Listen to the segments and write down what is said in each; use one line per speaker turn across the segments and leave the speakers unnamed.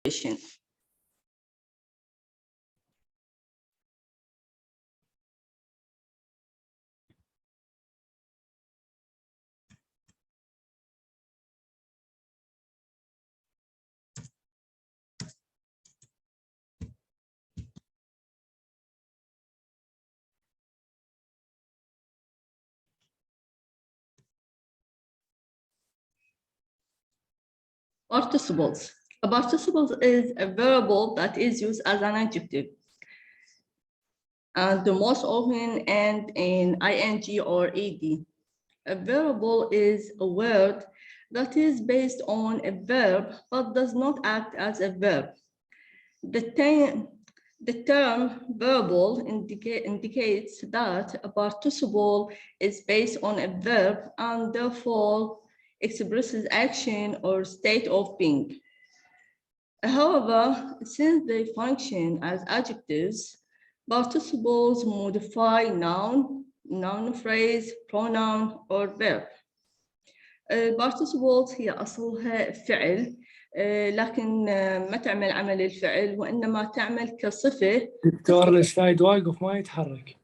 question. Participles. A participle is a variable that is used as an adjective, and the most often end in ing or ed. A variable is a word that is based on a verb but does not act as a verb. The term variable indicates that a participle is based on a verb and therefore expresses action or state of being. However, since they function as adjectives, participles modify noun, phrase, pronoun, or verb. البارتيسيبلز هي أصلها فعل لكن ما تعمل عمل الفعل وإنما تعمل كصفة.
دكتور السلايد واقف ما يتحرك.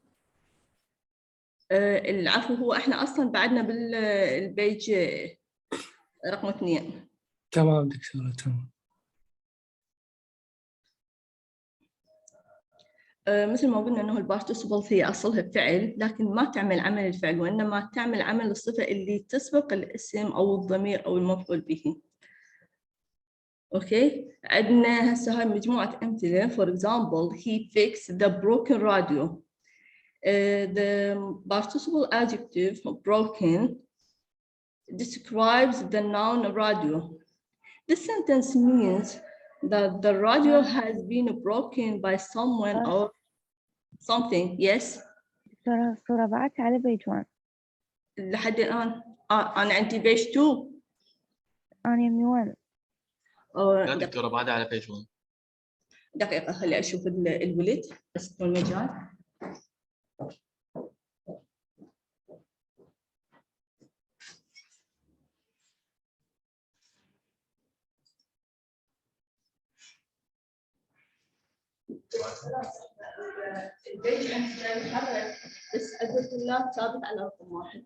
العفو، هو احنا أصلا بعدنا بالبيج رقم 2.
تمام دكتورة تمام.
مثل ما قلنا انه البارتيسيبل هي اصلها فعل لكن ما تعمل عمل الفعل وانما تعمل عمل الصفه اللي تسبق الاسم او الضمير او المفعول به. اوكي، عندنا هسه هاي مجموعه امثله. For example, he fixed the broken radio. The participle adjective broken describes the noun radio. This sentence means that the radio has been broken by someone or something. Yes.
الصورة بعت على page 1.
لحد الآن أنا عندي page 2.
أنا يمي 1.
لا دكتورة بعدها على page 1.
دقيقة خلي أشوف الولد بس المجال. البيج أنت يتحرك بس أدرك الله ثابت على رقم 1.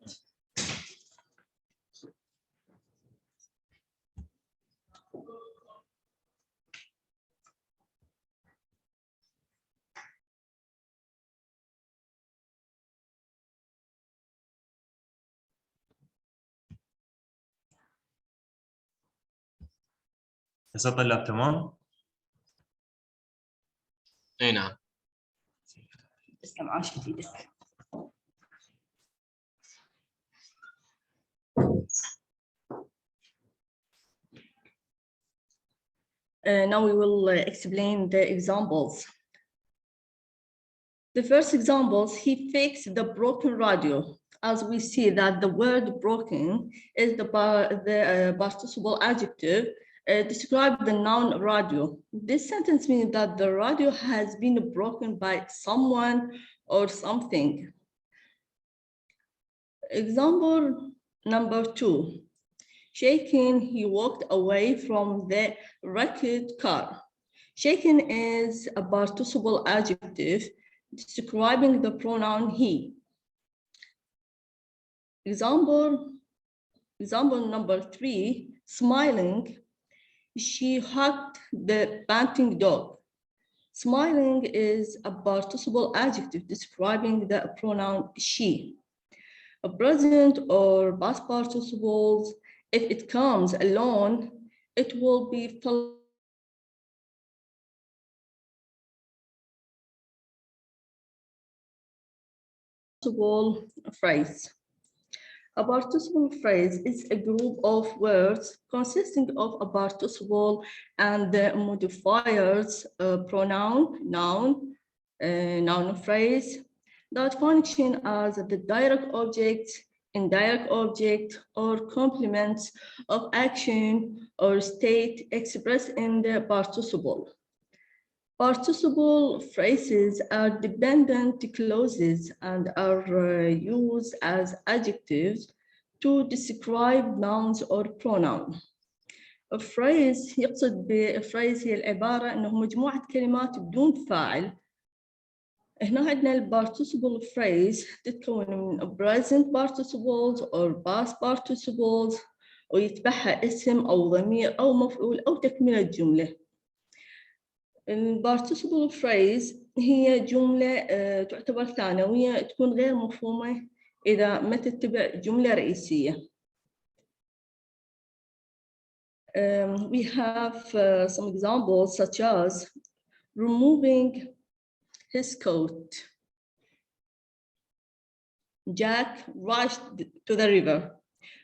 هسه طلع تمام؟ اي نعم.
اسلم عاش ايدك. Now we will explain the examples. The first example, he fixed the broken radio. As we see that the word broken is the participle adjective describe the noun radio. This sentence means that the radio has been broken by someone or something. Example number 2. Shaken, he walked away from the wrecked car. Shaken is a participle adjective describing the pronoun he. Example number 3. Smiling, she hugged the panting dog. Smiling is a participle adjective describing the pronoun she. A present or past participles, if it comes alone, it will be participle phrase. A participle phrase is a group of words consisting of a participle and the modifiers, pronoun, noun phrase, that function as the direct object, indirect object, or complements of action or state expressed in the participle. Participle phrases are dependent clauses and are used as adjectives to describe nouns or pronouns. phrase يقصد بphrase هي العبارة إنه مجموعة كلمات بدون فاعل. هنا عندنا ال participle phrase تتكون من present participles or past participles ويتبعها اسم أو ضمير أو مفعول أو تكملة جملة. ال participle phrase هي جملة تعتبر ثانوية تكون غير مفهومة إذا ما تتبع جملة رئيسية. We have some examples such as removing his coat. Jack rushed to the river.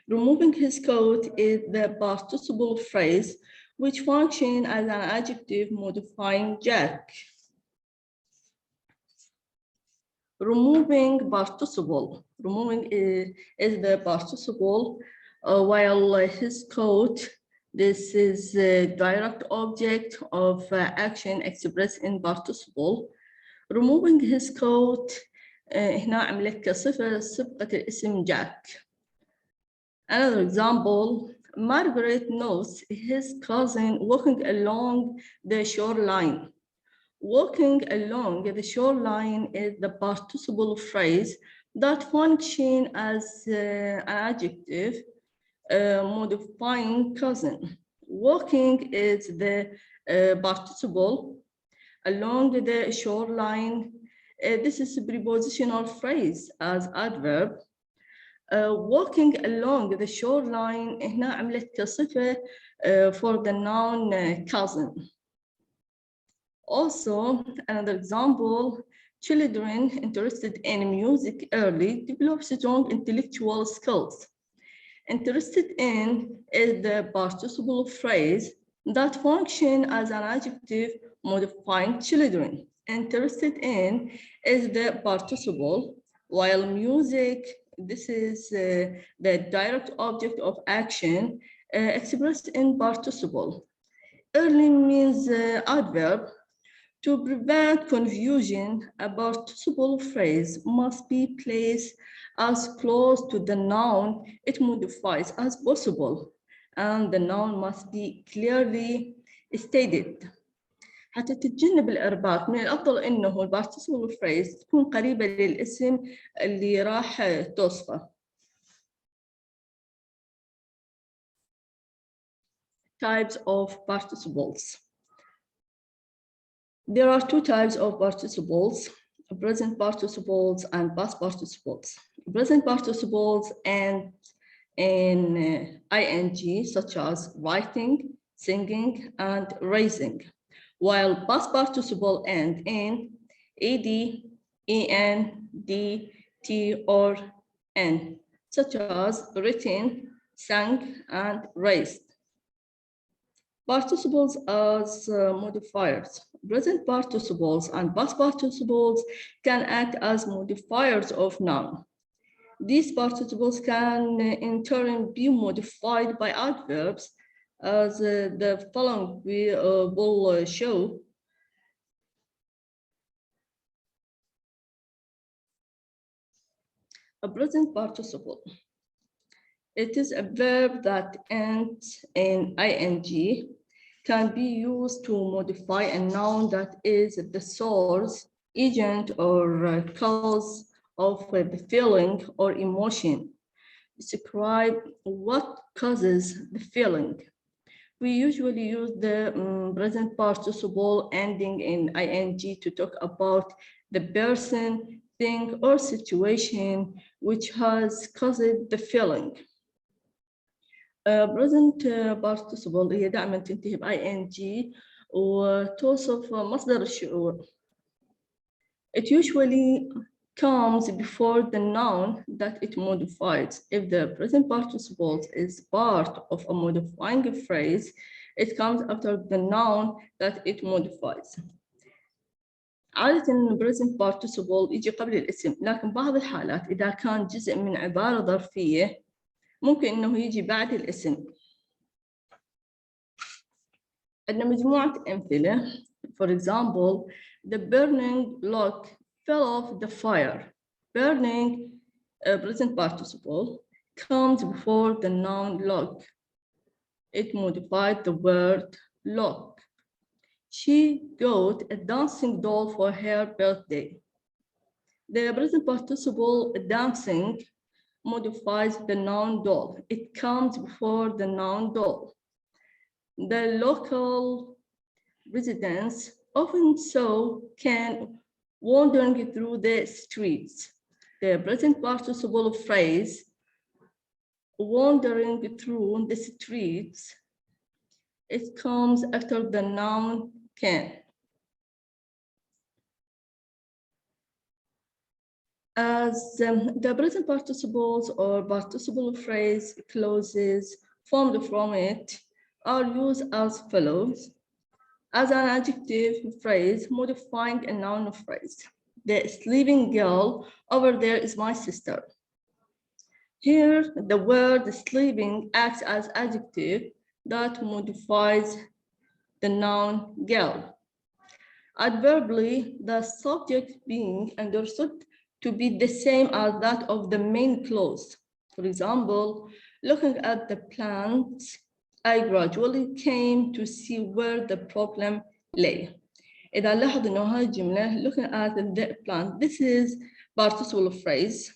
Removing his coat is the participle phrase which functions as an adjective modifying Jack. Removing participle. Removing is the participle while his coat, this is a direct object of action expressed in participle. Removing his coat هنا عملت كصفة سبقة الاسم جاك. Another example, Margaret notes his cousin walking along the shoreline. Walking along the shoreline is the participle phrase that functions as an adjective modifying cousin. Walking is the participle along the shoreline. This is a prepositional phrase as adverb. Walking along the shoreline هنا عملت كصفة for the noun cousin. Also, another example, children interested in music early develop strong intellectual skills. Interested in is the participle phrase that functions as an adjective modifying children. Interested in is the participle, while music, this is the direct object of action expressed in participle. Early means adverb. To prevent confusion, a participle phrase must be placed as close to the noun it modifies as possible, and the noun must be clearly stated. حتى تتجنب الإرباك من الأفضل إنه ال participle phrase تكون قريبة للاسم اللي راح توصفه. Types of participles. There are two types of participles, present participles and past participles. Present participles and in ing, such as writing, singing, and raising, while past participle end in ed, en, d, t, or n, such as written, sang, and raised. Participles as modifiers. Present participles and past participles can act as modifiers of noun. These participles can in turn be modified by adverbs, as the following will show. A present participle. It is a verb that ends in ing, can be used to modify a noun that is the source, agent, or cause of the feeling or emotion. Describe what causes the feeling. We usually use the present participle ending in ing to talk about the person, thing, or situation which has caused the feeling. present participle هي دائما تنتهي ب ing وتوصف مصدر الشعور. It usually comes before the noun that it modifies. If the present participle is part of a modifying phrase, it comes after the noun that it modifies. عادة present participle يجي قبل الاسم، لكن بعض الحالات إذا كان جزء من عبارة ظرفية ممكن إنه يجي بعد الاسم. عندنا مجموعة أمثلة. For example, the burning log fell off the fire. Burning, present participle, comes before the noun log. it modified the word look. She got a dancing doll for her birthday. The present participle dancing modifies the noun doll. It comes before the noun doll. The local residents often saw Ken wandering through the streets. The present participle phrase, wandering through the streets, it comes after the noun Ken. As the present participles or participle phrase clauses formed from it are used as follows. As an adjective phrase modifying a noun phrase. The sleeping girl over there is my sister. Here, the word sleeping acts as adjective that modifies the noun girl. Adverbally, the subject being understood to be the same as that of the main clause. For example, looking at the plants, I gradually came to see where the problem lay. إذا لاحظ إنه هاي الجملة looking at the plant, this is participle phrase.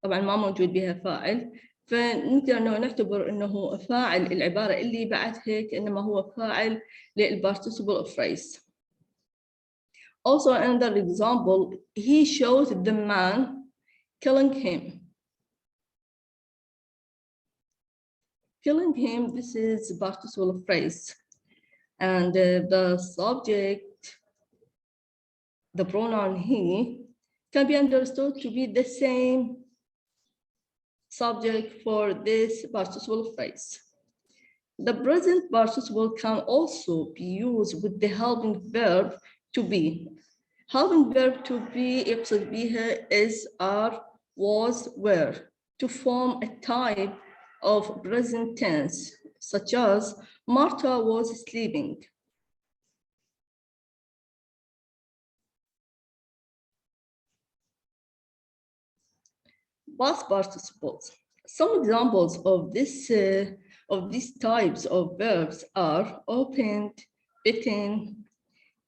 طبعاً ما موجود بها فاعل، فنقدر إنه نعتبر إنه فاعل العبارة اللي بعد هيك إنما هو فاعل للparticiple phrase. Also, another example, he shot the man killing him. Killing him, this is a participle phrase. And the subject, the pronoun he, can be understood to be the same subject for this participle phrase. The present participle can also be used with the helping verb to be. Helping verb to be يقصد بها is, are, was, were, to form a type of present tense, such as Martha was sleeping. Past participles. Some examples of these types of verbs are opened, bitten,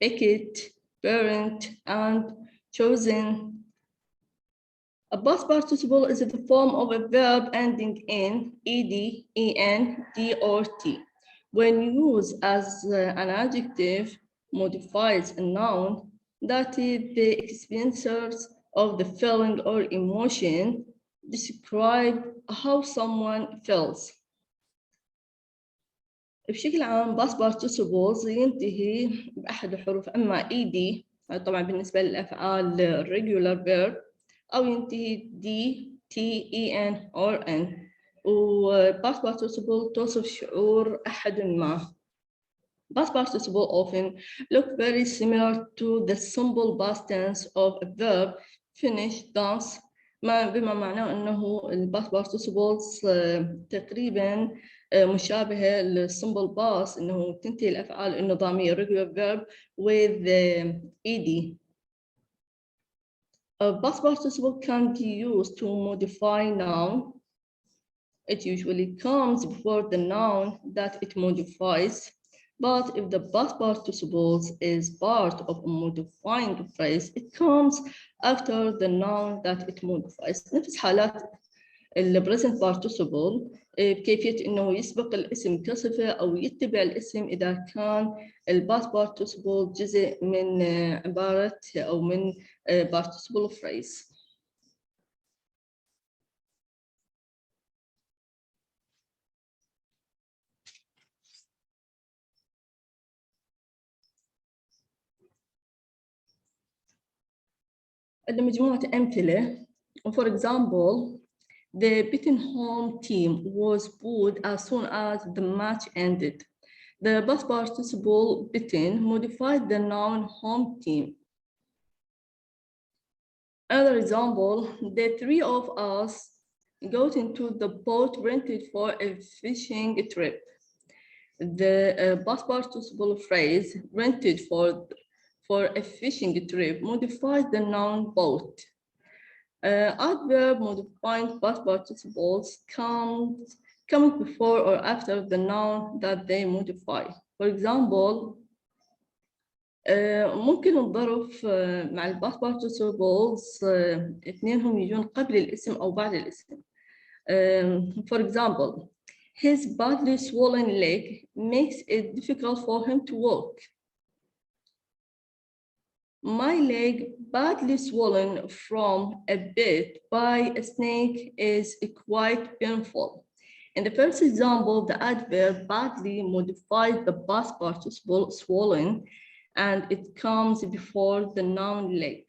picket, parent, and chosen. A past participle is the form of a verb ending in ed, en, d, or t. When used as an adjective, modifies a noun that is the experiences of the feeling or emotion, describe how someone feels. بشكل عام past participles ينتهي بأحد الحروف أما ed طبعا بالنسبة للأفعال regular verb أو ينتهي d, t, en, or n. و past participle توصف شعور أحد ما. Past participle often look very similar to the simple past tense of a verb finish, dance, بما معناه أنه ال past participles تقريباً مشابهة للsimple past إنه تنتهي الأفعال النظامية regular verb with ed. A past participle can be used to modify noun. It usually comes before the noun that it modifies. But if the past participle is part of a modifying phrase, it comes after the noun that it modifies. نفس حالات ال present participle بكيفية إنه يسبق الاسم كصفة أو يتبع الاسم إذا كان ال past participle جزء من عبارة أو من participle phrase. عندنا مجموعة أمثلة. For example, the Bitten home team was booed as soon as the match ended. The past participle Bitten modified the noun home team. Another example, the three of us got into the boat rented for a fishing trip. The past participle phrase rented for a fishing trip modifies the noun boat. Adverb modifying past participles comes coming before or after the noun that they modify. For example, ممكن الظرف مع ال past participles اثنينهم يجون قبل الاسم أو بعد الاسم. For example, his badly swollen leg makes it difficult for him to walk. My leg, badly swollen from a bit by a snake, is quite painful. In the first example, the adverb badly modifies the past participle swollen, and it comes before the noun leg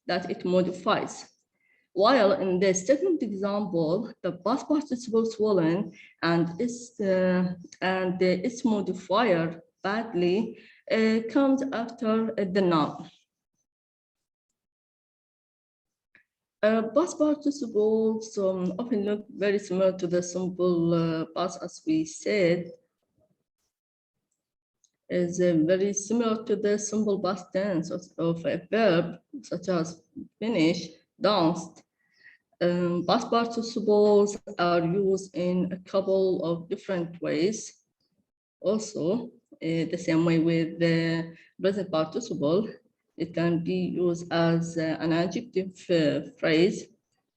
that it modifies. While in the second example, the past participle swollen and its modifier badly comes after the noun. Past participles often look very similar to the simple past, as we said, is very similar to the simple past tense of a verb, such as finish, danced. Past participles are used in a couple of different ways. Also, the same way with the present participle, it can be used as an adjective phrase.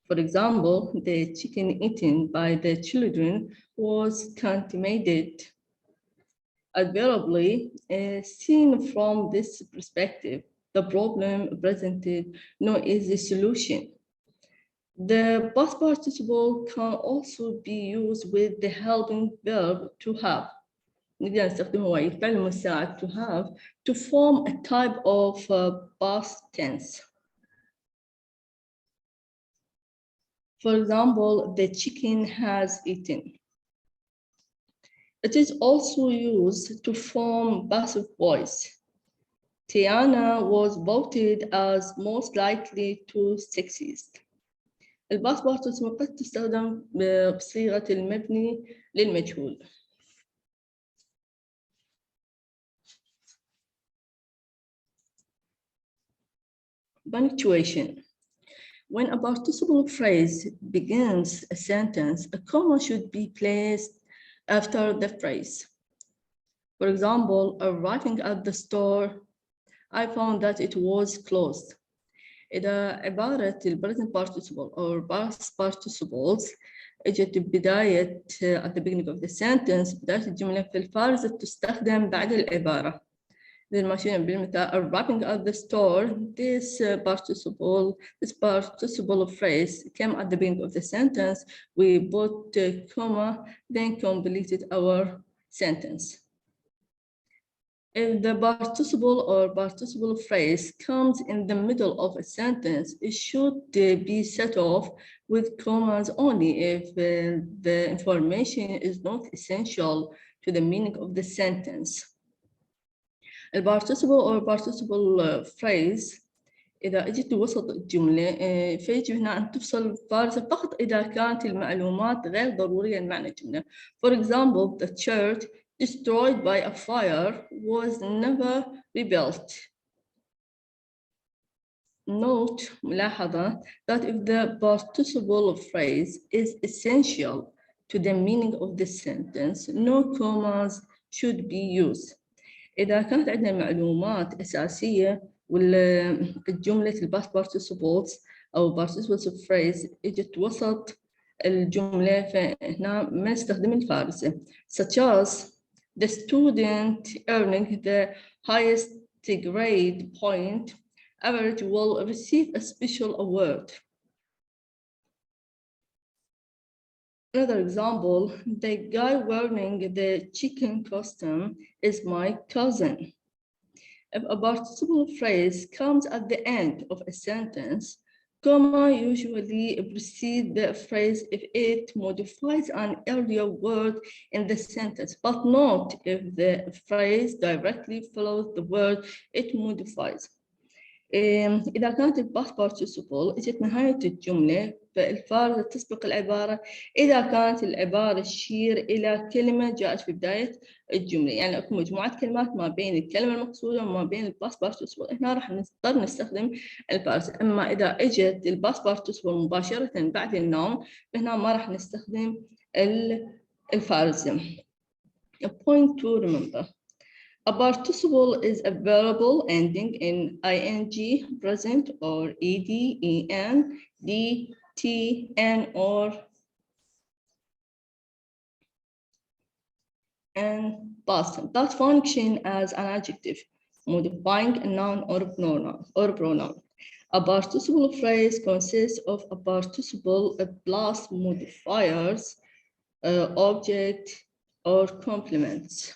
For example, the chicken eaten by the children was contaminated. Admirably, seen from this perspective, the problem presented no easy solution. The past participle can also be used with the helping verb to have. نقدر نستخدمه هو الفعل المساعد to have to form a type of past tense. For example, the chicken has eaten. It is also used to form passive voice. Tiana was voted as most likely to sexist. الباست participle قد تستخدم بصيغة المبني للمجهول. Punctuation. When a participle phrase begins a sentence, a comma should be placed after the phrase. For example, arriving at the store, I found that it was closed. إذا عبارة present participle or past participles اجت بداية at the beginning of the sentence، بداية الجملة في الفارزة تستخدم بعد العبارة. زي ما شفنا بالمثال arriving at the store, this participle phrase came at the beginning of the sentence. We put a comma, then completed our sentence. If the participle or participle phrase comes in the middle of a sentence, it should be set off with commas only if the information is not essential to the meaning of the sentence. A participle or participle phrase إذا أجت وسط الجملة فيجب هنا أن تفصل الفارزة فقط إذا كانت المعلومات غير ضرورية لمعنى الجملة. For example, the church destroyed by a fire was never rebuilt. Note, ملاحظة, that if the participle phrase is essential to the meaning of the sentence, no commas should be used. إذا كانت عندنا معلومات أساسية والجملة الباست participles أو participle phrase إجت وسط الجملة فهنا ما نستخدم الفارزة. Such as the student earning the highest grade point average will receive a special award. Another example, the guy wearing the chicken costume is my cousin. If a participle phrase comes at the end of a sentence, comma usually precedes the phrase if it modifies an earlier word in the sentence, but not if the phrase directly follows the word it modifies. إذا كانت الباست participle إجت نهاية الجملة فالفارزة تسبق العبارة إذا كانت العبارة تشير إلى كلمة جاءت في بداية الجملة. يعني أكو مجموعة كلمات ما بين الكلمة المقصودة وما بين الباست participle، هنا راح نضطر نستخدم الفارزة. أما إذا إجت الباست participle مباشرة بعد النون فهنا ما راح نستخدم aphorism. A point to remember. A participle is a variable ending in ing, present, or ed, en, d, t, n, or and past that function as an adjective, modifying a noun or pronoun. A participle phrase consists of a participle plus modifiers, object, or complements.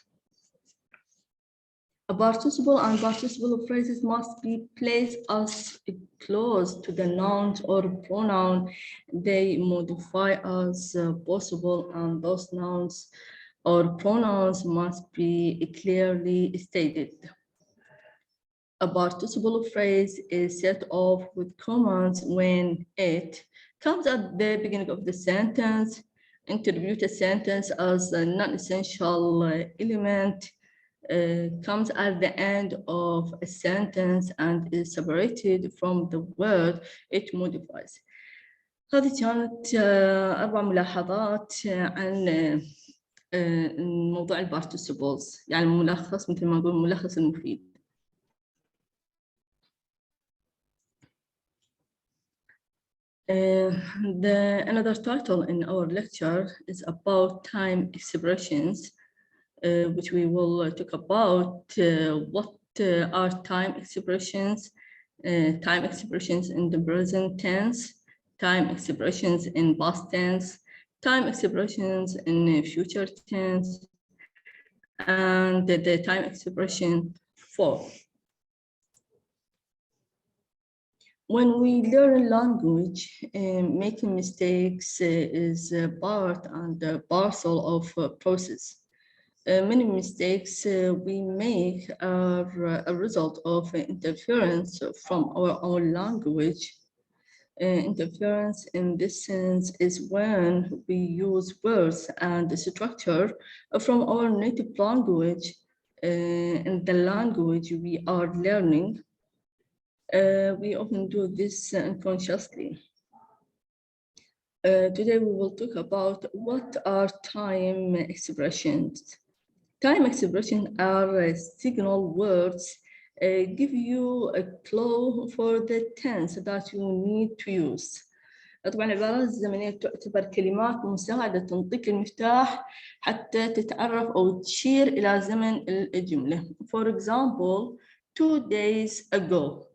A participle and participle phrases must be placed as close to the nouns or pronoun they modify as possible, and those nouns or pronouns must be clearly stated. A participle phrase is set off with commas when it comes at the beginning of the sentence, introduce a sentence as a non-essential element, comes at the end of a sentence and is separated from the word it modifies. هذه كانت 4 ملاحظات عن موضوع البارتيسيبلز، يعني ملخص مثل ما نقول ملخص المفيد. Another title in our lecture is about time expressions, which we will talk about what are time expressions in the present tense, time expressions in past tense, time expressions in future tense, and the time expression for. When we learn language, making mistakes is a part and a parcel of a process. Many mistakes we make are a result of interference from our own language. Interference in this sense is when we use words and structure from our native language in the language we are learning. We often do this unconsciously. Today we will talk about what are time expressions. Time expressions are signal words give you a clue for the tense that you need to use. طبعا العبارات الزمنية تعتبر كلمات مساعدة تنطيك المفتاح حتى تتعرف أو تشير إلى زمن الجملة. For example, 2 days ago.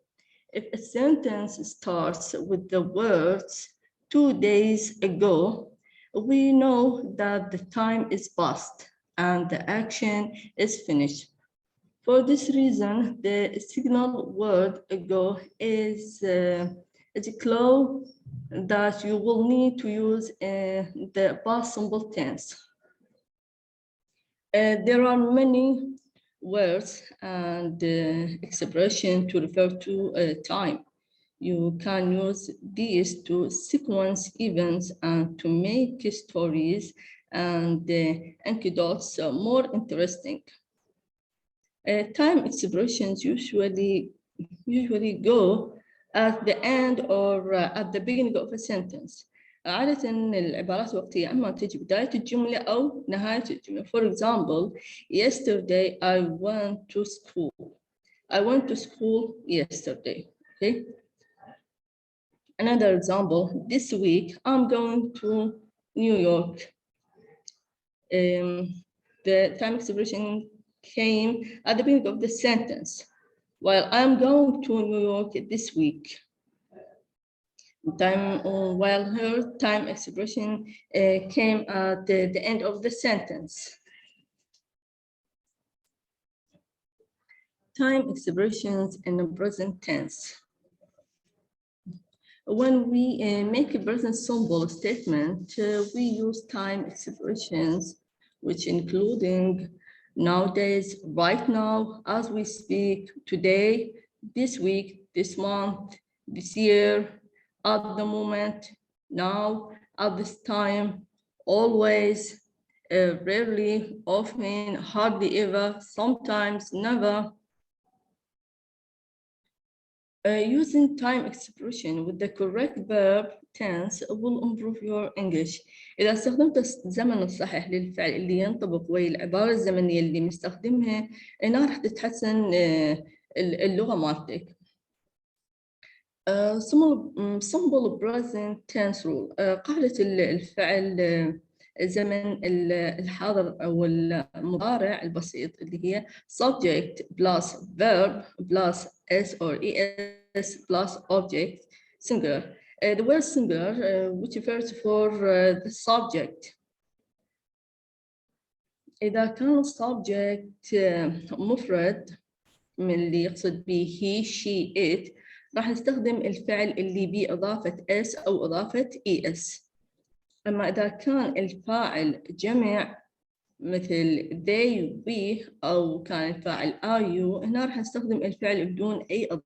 If a sentence starts with the words 2 days ago, we know that the time is past and the action is finished. For this reason, the signal word ago is a clue that you will need to use the past simple tense. There are many words and expressions to refer to time. You can use these to sequence events and to make stories and anecdotes more interesting. Time expressions usually go at the end or at the beginning of a sentence. عادة العبارات الوقتية أما تجي بداية الجملة أو نهاية الجملة. For example, yesterday I went to school. I went to school yesterday. Okay. Another example, this week I'm going to New York. The time expression came at the beginning of the sentence. While I'm going to New York this week. While her time expression came at the end of the sentence. Time expressions in the present tense. When we make a present simple statement, we use time expressions, which including nowadays, right now, as we speak, today, this week, this month, this year, at the moment, now, at this time, always, rarely, often, hardly ever, sometimes, never. Using time expression with the correct verb tense will improve your English. إذا استخدمت الزمن الصحيح للفعل اللي ينطبق والعبارة الزمنية اللي مستخدمها هنا راح تتحسن اللغة مالتك. simple present tense rule. قاعدة الفعل زمن الحاضر أو المضارع البسيط اللي هي subject plus verb plus s or es plus object singular. The word singular which refers for the subject. إذا كان subject مفرد من اللي يقصد به he, she, it راح نستخدم الفعل اللي بإضافة s أو إضافة es. أما إذا كان الفاعل جمع مثل they, we أو كان الفاعل are you هنا راح نستخدم الفعل بدون أي إضافة.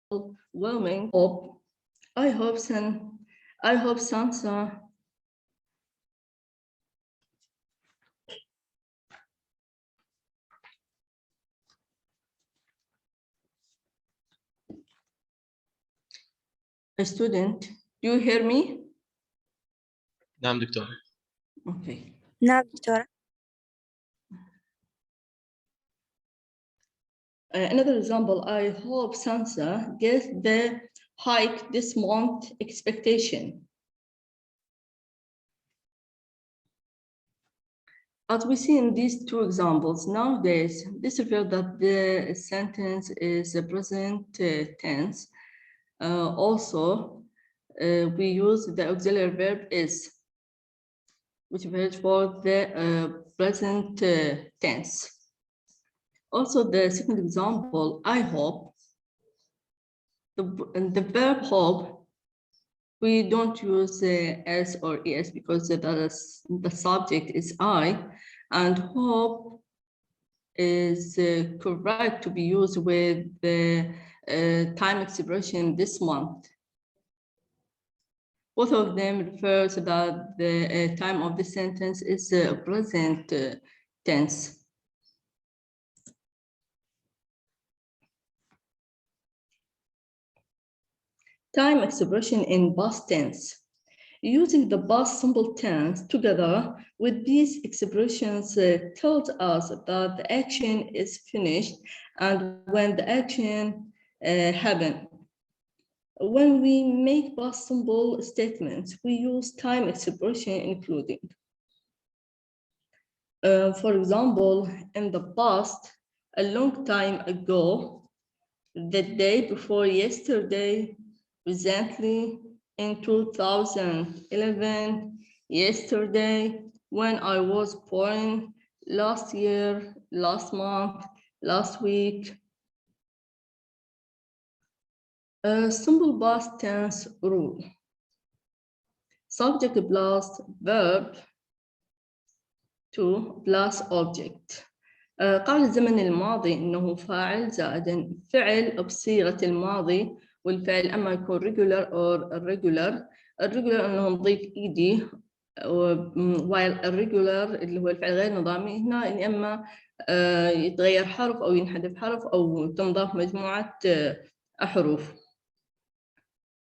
Overwhelming hope. I hope Sansa a student. Do you hear me?
نعم دكتور.
Okay.
نعم دكتورة.
Another example, I hope Sansa gets the hike this month expectation. As we see in these two examples, nowadays, this refers that the sentence is a present tense. Also, we use the auxiliary verb is, which refers for the present tense. Also, the second example, I hope, the verb hope, we don't use s or es because the subject is I, and hope is correct to be used with the time expression this month. Both of them refer to that the time of the sentence is present tense. Time expression in past tense. Using the past simple tense together with these expressions tells us that the action is finished and when the action happened. When we make past simple statements, we use time expression including. For example, in the past, a long time ago, the day before yesterday, recently, in 2011, yesterday, when I was born, last year, last month, last week. A simple past tense rule. Subject plus verb to plus object. قال الزمن الماضي إنه فاعل زائد فعل بصيغة الماضي والفعل أما يكون regular or irregular. الريجولر إنه نضيف إيدي while irregular اللي هو الفعل غير نظامي هنا إن أما يتغير حرف أو ينحذف حرف أو تنضاف مجموعة أحرف.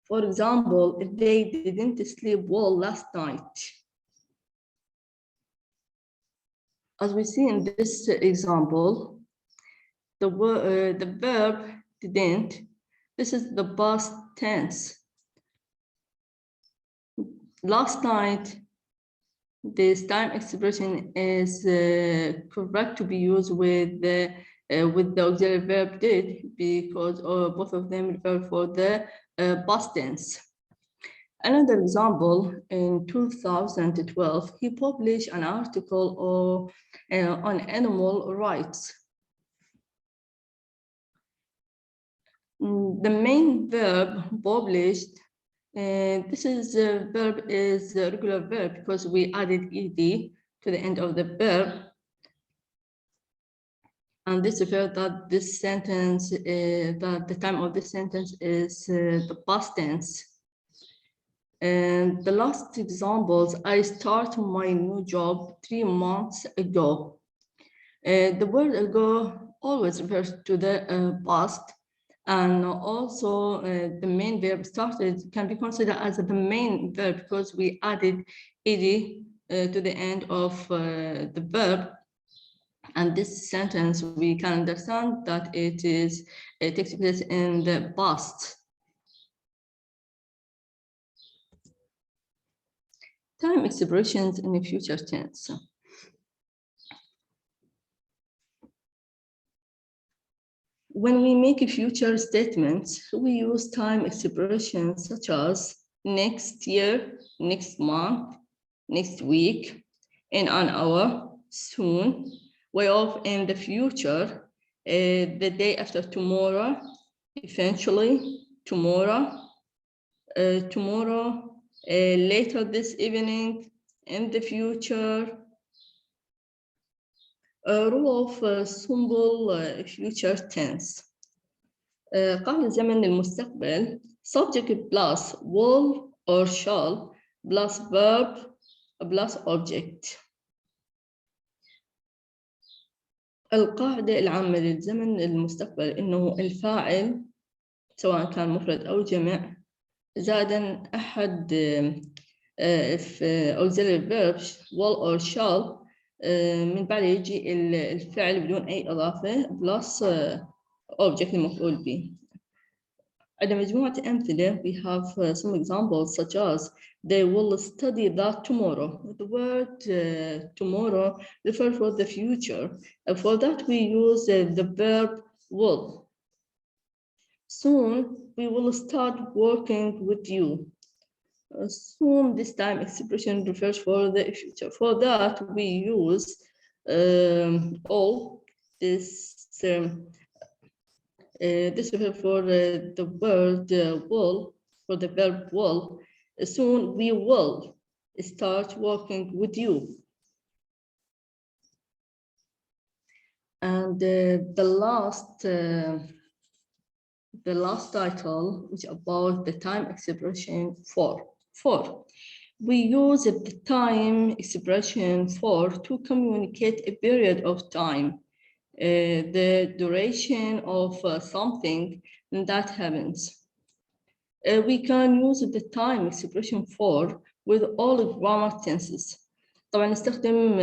For example, they didn't sleep well last night. As we see in this example, the verb didn't, this is the past tense. Last night, this time expression is correct to be used with the auxiliary verb did because both of them refer for the past tense. Another example, in 2012, he published an article on animal rights. The main verb published, this is verb is a regular verb because we added ed to the end of the verb. And this refers that this sentence, that the time of this sentence is the past tense. And the last examples, I start my new job 3 months ago. The word ago always refers to the past, and also the main verb started can be considered as the main verb because we added ed to the end of the verb. And this sentence, we can understand that it takes place in the past. Time expressions in the future tense. When we make future statements, we use time expressions such as next year, next month, next week, in an hour, soon, way off in the future, the day after tomorrow, eventually, tomorrow, tomorrow, later this evening, in the future. Rule of simple future tense. قبل زمن المستقبل subject plus will or shall plus verb plus object. القاعدة العامة للزمن المستقبل إنه الفاعل سواء كان مفرد أو جمع زائدا أحد auxiliary verbs will or shall من بعد يجي الفعل بدون أي إضافة plus object المفعول به. عندنا مجموعة أمثلة. We have some examples such as they will study that tomorrow. The word tomorrow refers to the future. For that we use the verb will. Soon we will start working with you. Soon this time expression refers for the future. For that we use all this. This refers for the word will, for the verb will. Soon we will start working with you. And the last title, which is about the time expression for. We use the time expression for to communicate a period of time, the duration of something that happens. We can use the time expression for with all grammar tenses. طبعا نستخدم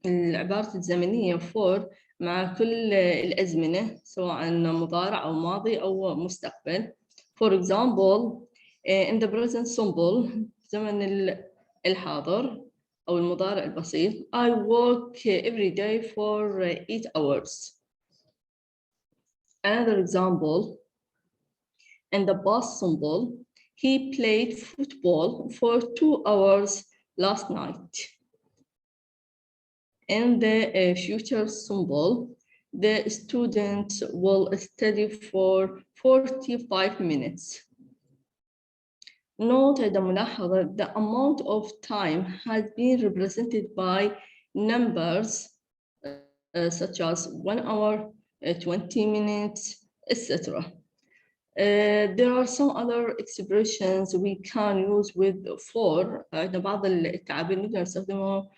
العبارة الزمنية for مع كل الأزمنة سواء مضارع أو ماضي أو مستقبل. For example, in the present simple زمن الحاضر أو المضارع البسيط I work every day for 8 hours. Another example, in the past simple he played football for 2 hours last night. In the future simple, the students will study for 45 minutes. Note the ملاحظة, the amount of time has been represented by numbers such as 1 hour, 20 minutes, etc. There are some other expressions we can use with for. بعض التعابير نقدر نستخدمها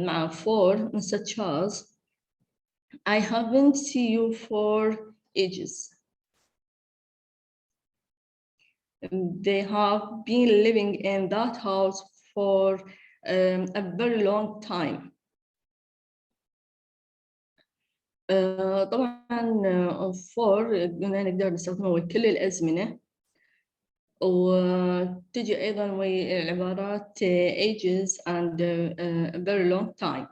مع for, such as I haven't seen you for ages. They have been living in that house for a very long time. طبعا for قلنا نقدر نستخدمه لكل الأزمنة وتجي أيضا ويا العبارات ages and a very long time.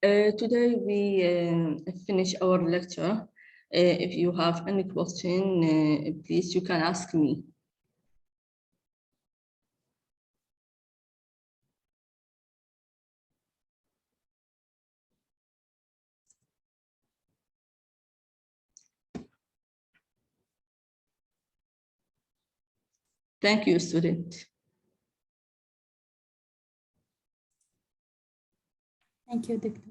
Today we finish our lecture. If you have any question, please you can ask me. Thank you, student.
Thank you, Doctor.